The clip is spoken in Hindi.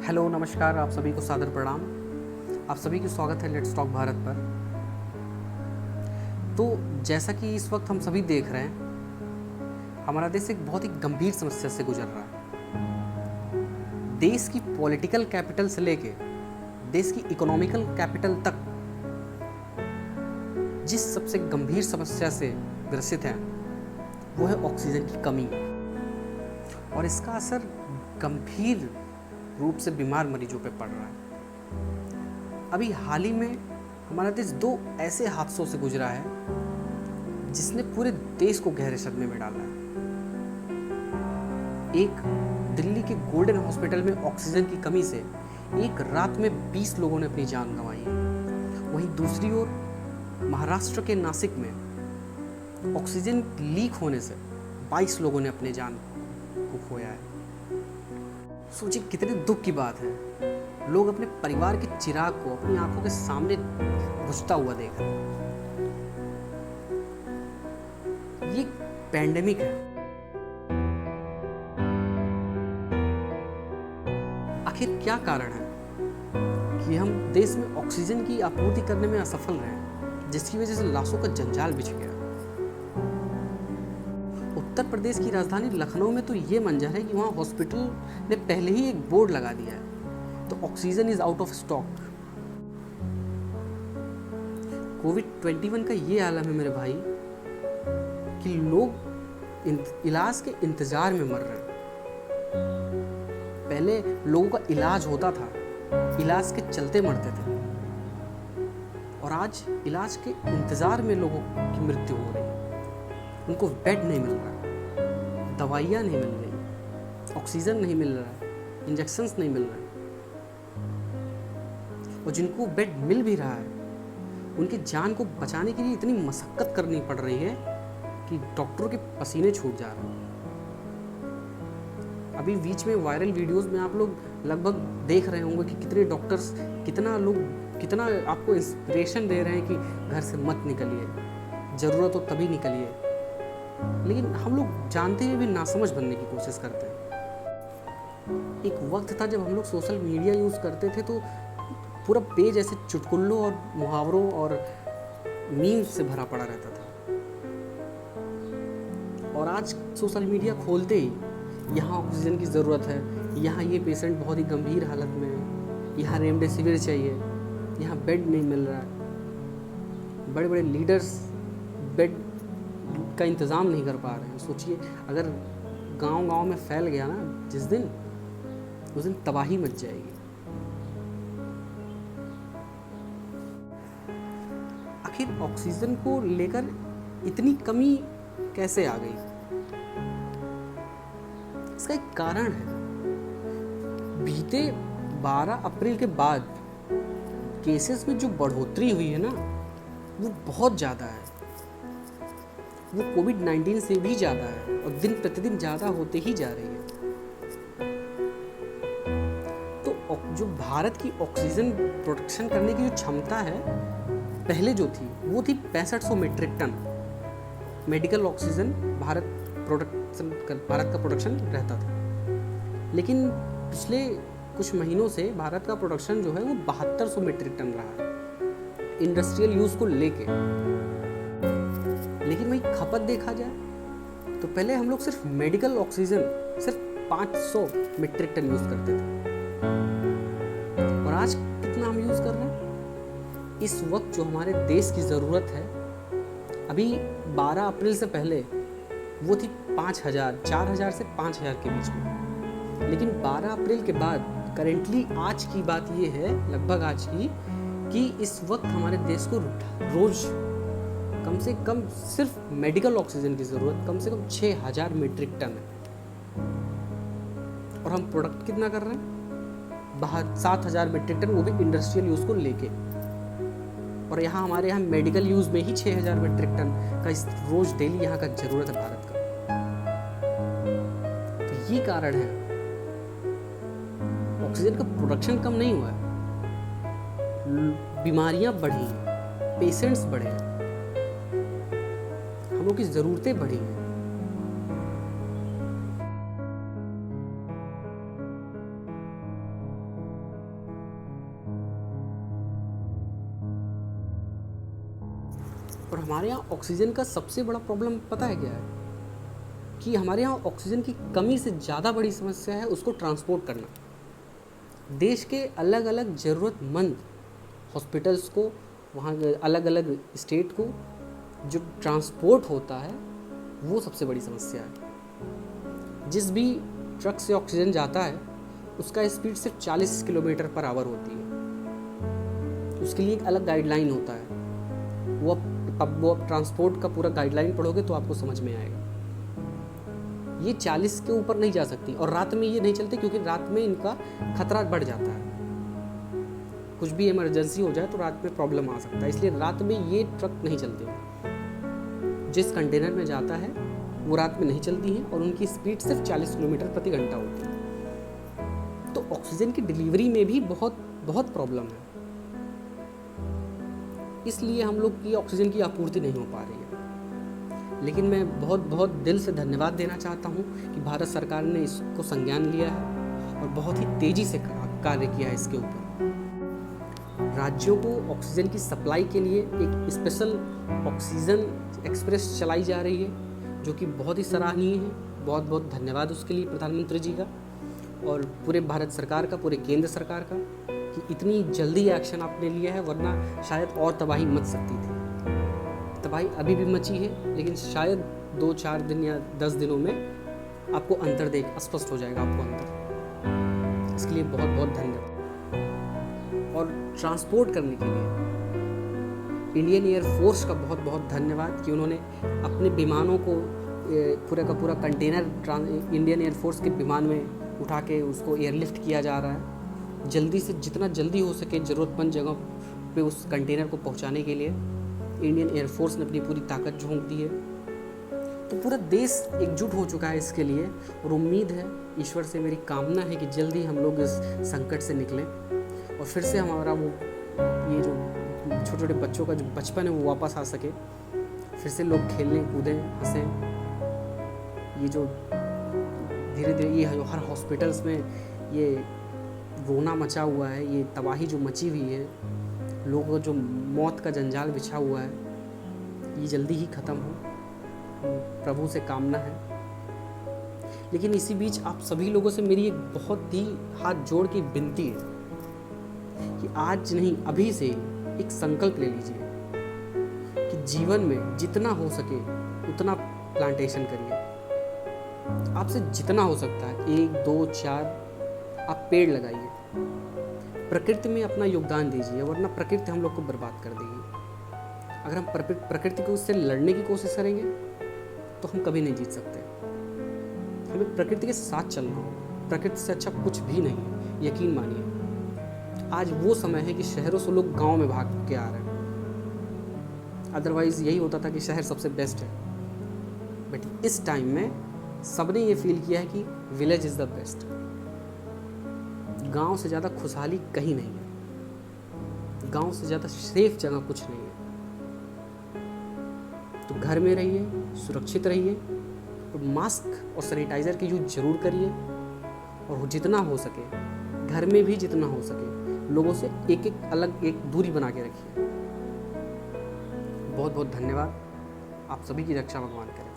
हेलो नमस्कार, आप सभी को सादर प्रणाम। आप सभी की स्वागत है लेट्स टॉक भारत पर। तो जैसा कि इस वक्त हम सभी देख रहे हैं, हमारा देश एक बहुत ही गंभीर समस्या से गुजर रहा है। देश की पॉलिटिकल कैपिटल से लेके देश की इकोनॉमिकल कैपिटल तक जिस सबसे गंभीर समस्या से ग्रसित है वो है ऑक्सीजन की कमी, और इसका असर गंभीर रूप से बीमार मरीजों पे पड़ रहा है। अभी हाल ही में हमारा देश दो ऐसे हादसों से गुजरा है जिसने पूरे देश को गहरे सदमे में डाला है। एक, दिल्ली के गोल्डन हॉस्पिटल में ऑक्सीजन की कमी से एक रात में 20 लोगों ने अपनी जान गंवाई है। वहीं दूसरी ओर महाराष्ट्र के नासिक में ऑक्सीजन लीक होने से 22 लोगों ने अपनी जान को खोया है। सोचिए कितने दुख की बात है, लोग अपने परिवार के चिराग को अपनी आंखों के सामने बुझता हुआ देख रहे हैं। ये पैंडेमिक है। आखिर क्या कारण है कि हम देश में ऑक्सीजन की आपूर्ति करने में असफल रहे, जिसकी वजह से लाशों का जंजाल बिछ गया। उत्तर प्रदेश की राजधानी लखनऊ में तो ये मंजर है कि वहाँ हॉस्पिटल ने पहले ही एक बोर्ड लगा दिया है, तो oxygen is out of stock. कोविड-21 का ये आलम है मेरे भाई कि लोग इलाज के इंतजार में मर रहे हैं। पहले लोगों का इलाज होता था, इलाज के चलते मरते थे, और आज इलाज के इंतजार में लोगों की मृत्यु हो रही है। उनको बेड नहीं मिल रहा, दवाइयाँ नहीं मिल रही, ऑक्सीजन नहीं मिल रहा, इंजेक्शंस नहीं मिल रहे, और जिनको बेड मिल भी रहा है उनकी जान को बचाने के लिए इतनी मशक्कत करनी पड़ रही है कि डॉक्टरों के पसीने छूट जा रहे हैं। अभी बीच में वायरल वीडियोस में आप लोग लगभग देख रहे होंगे कि कितने डॉक्टर्स, कितना आपको इंस्पिरेशन दे रहे हैं कि घर से मत निकलिए, ज़रूरत हो तभी निकलिए, लेकिन हम लोग जानते हुए भी नासमझ बनने की कोशिश करते हैं। एक वक्त था जब हम लोग सोशल मीडिया यूज़ करते थे तो पूरा पेज ऐसे चुटकुल्लों और मुहावरों और मीम्स से भरा पड़ा रहता था, और आज सोशल मीडिया खोलते ही यहाँ ऑक्सीजन की ज़रूरत है, यहाँ ये पेशेंट बहुत ही गंभीर हालत में है, यहाँ रेमडेसिविर चाहिए, यहाँ बेड नहीं मिल रहा है। बड़े बड़े लीडर्स बेड का इंतज़ाम नहीं कर पा रहे हैं। सोचिए अगर गांव-गांव में फैल गया ना जिस दिन, उस दिन तबाही मच जाएगी। आखिर ऑक्सीजन को लेकर इतनी कमी कैसे आ गई? इसका एक कारण है। बीते 12 अप्रैल के बाद केसेस में जो बढ़ोतरी हुई है ना, वो बहुत ज़्यादा है। वो कोविड-19 से भी ज़्यादा है और दिन प्रतिदिन ज़्यादा होते ही जा रही है। तो जो भारत की ऑक्सीजन प्रोडक्शन करने की जो क्षमता है, पहले जो थी वो थी 6500 metric ton medical oxygen Bharat का प्रोडक्शन रहता था। लेकिन पिछले कुछ महीनों से भारत का प्रोडक्शन जो है वो 7200 मीट्रिक टन रहा है इंडस्ट्रियल यूज़ को लेके। लेकिन वही खपत देखा जाए तो पहले हम लोग सिर्फ मेडिकल ऑक्सीजन सिर्फ 500 मीट्रिक टन यूज़ करते थे, और आज कितना हम यूज़ कर रहे हैं? इस वक्त जो हमारे देश की ज़रूरत है, अभी 12 अप्रैल से पहले वो थी 5000, 4000 से 5000 के बीच में। लेकिन 12 अप्रैल के बाद करेंटली आज की बात ये है, लगभग आज की, कि इस वक्त हमारे देश को रोज़ कम से कम सिर्फ मेडिकल ऑक्सीजन की ज़रूरत कम से कम 6000 मीट्रिक टन है, और हम प्रोडक्ट कितना कर रहे हैं? 7000 मीट्रिक टन, वो भी इंडस्ट्रियल यूज़ को लेके। और हमारे यहाँ मेडिकल यूज़ में ही 6000 मीट्रिक टन का इस रोज़ डेली यहाँ का ज़रूरत है भारत का। तो ये कारण है, ऑक्सीजन का प्रोडक्शन कम नहीं हुआ है, बीमारियाँ बढ़ी हैं, पेशेंट्स बढ़े हैं, हम लोग की ज़रूरतें बढ़ी हैं। और हमारे यहाँ ऑक्सीजन का सबसे बड़ा प्रॉब्लम पता है क्या है? कि हमारे यहाँ ऑक्सीजन की कमी से ज़्यादा बड़ी समस्या है उसको ट्रांसपोर्ट करना। देश के अलग अलग ज़रूरतमंद हॉस्पिटल्स को, वहाँ अलग अलग स्टेट को जो ट्रांसपोर्ट होता है वो सबसे बड़ी समस्या है। जिस भी ट्रक से ऑक्सीजन जाता है उसका स्पीड सिर्फ 40 किलोमीटर पर आवर होती है। उसके लिए एक अलग गाइडलाइन होता है। वो अब ट्रांसपोर्ट का पूरा गाइडलाइन पढ़ोगे तो आपको समझ में आएगा। ये 40 के ऊपर नहीं जा सकती, और रात में ये नहीं चलते क्योंकि रात में इनका खतरा बढ़ जाता है। कुछ भी इमरजेंसी हो जाए तो रात में प्रॉब्लम आ सकता है, इसलिए रात में ये ट्रक नहीं चलते। जिस कंटेनर में जाता है वो रात में नहीं चलती हैं और उनकी स्पीड सिर्फ 40 किलोमीटर प्रति घंटा होती है। तो ऑक्सीजन की डिलीवरी में भी बहुत बहुत प्रॉब्लम है, इसलिए हम लोग की ऑक्सीजन की आपूर्ति नहीं हो पा रही है। लेकिन मैं बहुत बहुत दिल से धन्यवाद देना चाहता हूँ कि भारत सरकार ने इसको संज्ञान लिया है और बहुत ही तेज़ी से कार्य किया है इसके ऊपर। राज्यों को ऑक्सीजन की सप्लाई के लिए एक स्पेशल ऑक्सीजन एक्सप्रेस चलाई जा रही है, जो कि बहुत ही सराहनीय है। बहुत बहुत धन्यवाद उसके लिए प्रधानमंत्री जी का और पूरे भारत सरकार का, पूरे केंद्र सरकार का, कि इतनी जल्दी एक्शन आपने लिया है, वरना शायद और तबाही मच सकती थी। तबाही अभी भी मची है, लेकिन शायद 2-4 दिन या 10 दिनों में आपको अंतर स्पष्ट हो जाएगा आपको अंतर। इसके लिए बहुत बहुत धन्यवाद। और ट्रांसपोर्ट करने के लिए इंडियन एयरफोर्स का बहुत बहुत धन्यवाद कि उन्होंने अपने विमानों को पूरा का पूरा कंटेनर इंडियन एयरफोर्स के विमान में उठा के उसको एयरलिफ्ट किया जा रहा है। जल्दी से जितना जल्दी हो सके ज़रूरतमंद जगह पे उस कंटेनर को पहुंचाने के लिए इंडियन एयरफोर्स ने अपनी पूरी ताकत झोंक दी है। तो पूरा देश एकजुट हो चुका है इसके लिए, और उम्मीद है, ईश्वर से मेरी कामना है कि जल्दी हम लोग इस संकट से निकलें और फिर से हमारा वो ये जो छोटे छोटे बच्चों का जो बचपन है वो वापस आ सके। फिर से लोग खेलने कूदें, हंसें। ये जो धीरे धीरे ये हर हॉस्पिटल्स में ये रोना मचा हुआ है, ये तबाही जो मची हुई है, लोगों को जो मौत का जंजाल बिछा हुआ है, ये जल्दी ही ख़त्म हो, प्रभु से कामना है। लेकिन इसी बीच आप सभी लोगों से मेरी एक बहुत ही हाथ जोड़ की विनती है कि आज नहीं, अभी से एक संकल्प ले लीजिए कि जीवन में जितना हो सके उतना प्लांटेशन करिए। आपसे जितना हो सकता है 1, 2, 4 आप पेड़ लगाइए। प्रकृति में अपना योगदान दीजिए, वरना प्रकृति हम लोग को बर्बाद कर देगी। अगर हम प्रकृति को उससे लड़ने की कोशिश करेंगे तो हम कभी नहीं जीत सकते। हमें प्रकृति के साथ चलना होगा। प्रकृति से अच्छा कुछ भी नहीं है, यकीन मानिए। आज वो समय है कि शहरों से लोग गांव में भाग के आ रहे हैं। अदरवाइज यही होता था कि शहर सबसे बेस्ट है, बट इस टाइम में सबने ये फील किया है कि विलेज इज़ द बेस्ट। गांव से ज़्यादा खुशहाली कहीं नहीं है, गांव से ज़्यादा सेफ जगह कुछ नहीं है। तो घर में रहिए, सुरक्षित रहिए, और मास्क और सैनिटाइज़र की यूज जरूर करिए, और जितना हो सके घर में भी जितना हो सके लोगों से एक अलग दूरी बना के रखिए। बहुत बहुत धन्यवाद। आप सभी की रक्षा भगवान करें।